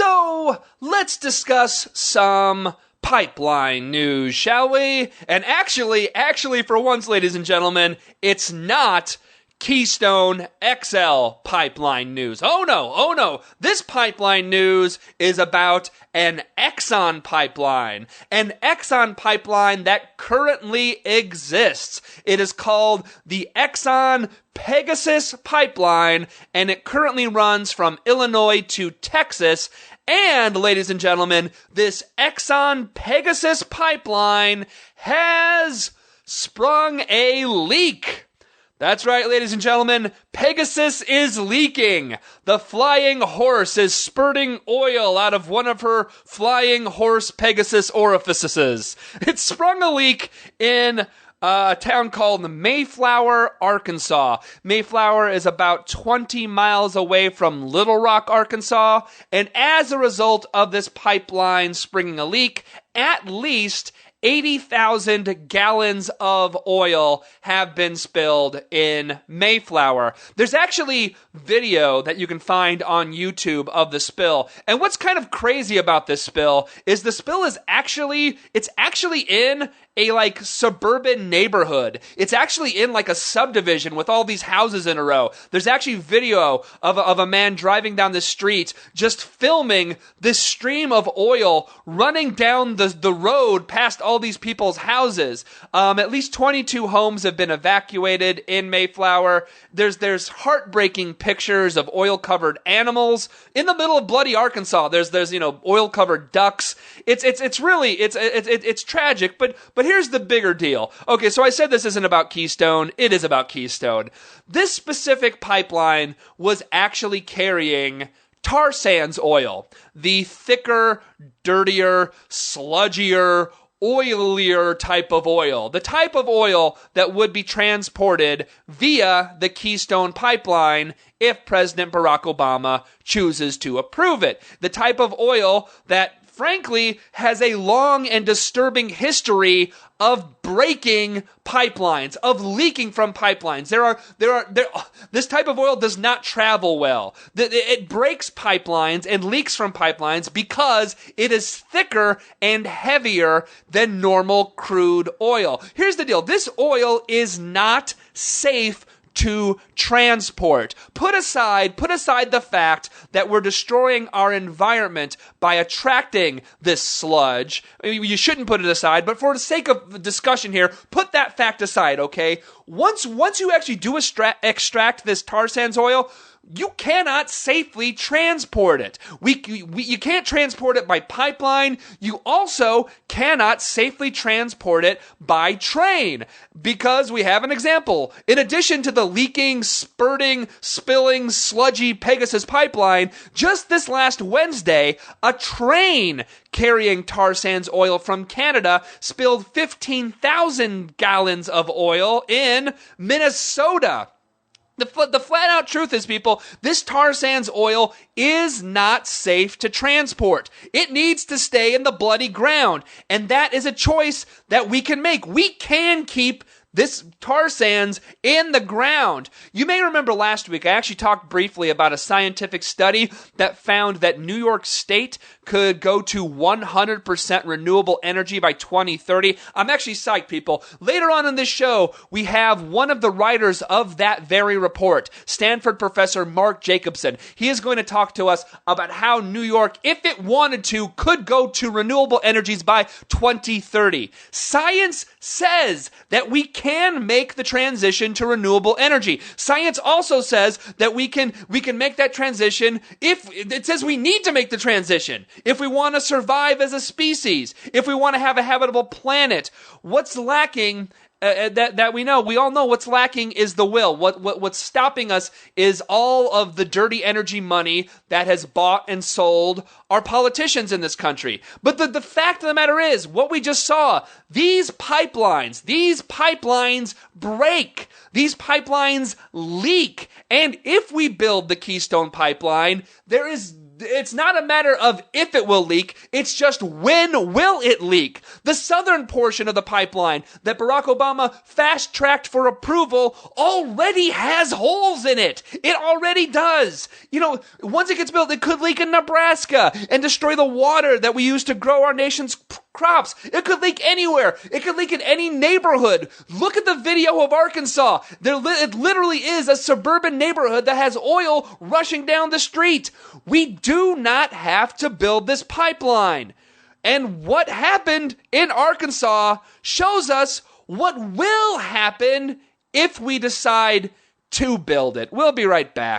So, let's discuss some pipeline news, shall we? And actually, for once, ladies and gentlemen, it's not Keystone XL Pipeline news. Oh no. This pipeline news is about an Exxon pipeline. An Exxon pipeline that currently exists. It is called the Exxon Pegasus Pipeline, and it currently runs from Illinois to Texas. And, ladies and gentlemen, this Exxon Pegasus Pipeline has sprung a leak. That's right, ladies and gentlemen, Pegasus is leaking. The flying horse is spurting oil out of one of her flying horse Pegasus orifices. It sprung a leak in a town called Mayflower, Arkansas. Mayflower is about 20 miles away from Little Rock, Arkansas. And as a result of this pipeline springing a leak, at least 80,000 gallons of oil have been spilled in Mayflower. There's actually video that you can find on YouTube of the spill. And what's kind of crazy about this spill is the spill is actually in a suburban neighborhood. It's actually in a subdivision with all these houses in a row. There's actually video of a man driving down the street just filming this stream of oil running down the road past all these people's houses. At least 22 homes have been evacuated in Mayflower. There's heartbreaking pictures of oil-covered animals in the middle of bloody Arkansas. There's oil-covered ducks. It's really tragic, but here's the bigger deal. Okay, so I said this isn't about Keystone. It is about Keystone. This specific pipeline was actually carrying tar sands oil, the thicker, dirtier, sludgier, oilier type of oil. The type of oil that would be transported via the Keystone Pipeline if President Barack Obama chooses to approve it. The type of oil that frankly has a long and disturbing history of breaking pipelines, of leaking from pipelines. This type of oil does not travel well. It breaks pipelines and leaks from pipelines because it is thicker and heavier than normal crude oil. Here's the deal. This oil is not safe to transport. Put aside the fact that we're destroying our environment by attracting this sludge. I mean, you shouldn't put it aside, but for the sake of discussion here, put that fact aside, okay? Once you actually do extract this tar sands oil, you cannot safely transport it. You can't transport it by pipeline. You also cannot safely transport it by train. Because we have an example. In addition to the leaking, spurting, spilling, sludgy Pegasus pipeline, just this last Wednesday, a train carrying tar sands oil from Canada spilled 15,000 gallons of oil in Minnesota. The flat-out truth is, people, this tar sands oil is not safe to transport. It needs to stay in the bloody ground, and that is a choice that we can make. We can keep this tar sands in the ground. You may remember last week, I actually talked briefly about a scientific study that found that New York State could go to 100% renewable energy by 2030. I'm actually psyched, people. Later on in this show, we have one of the writers of that very report, Stanford professor Mark Jacobson. He is going to talk to us about how New York, if it wanted to, could go to renewable energies by 2030. Science says that we can make the transition to renewable energy. Science also says that we can make that transition if it says we need to make the transition if we want to survive as a species, if we want to have a habitable planet. What's lacking that we all know what's lacking is the will. What's stopping us is all of the dirty energy money that has bought and sold our politicians in this country. But the fact of the matter is, what we just saw, these pipelines break. These pipelines leak. And if we build the Keystone Pipeline, there is It's not a matter of if it will leak, it's just when will it leak. The southern portion of the pipeline that Barack Obama fast-tracked for approval already has holes in it. It already does. Once it gets built, it could leak in Nebraska and destroy the water that we use to grow our nation's crops. It could leak anywhere. It could leak in any neighborhood. Look at the video of Arkansas. It literally is a suburban neighborhood that has oil rushing down the street. We do not have to build this pipeline. And what happened in Arkansas shows us what will happen if we decide to build it. We'll be right back.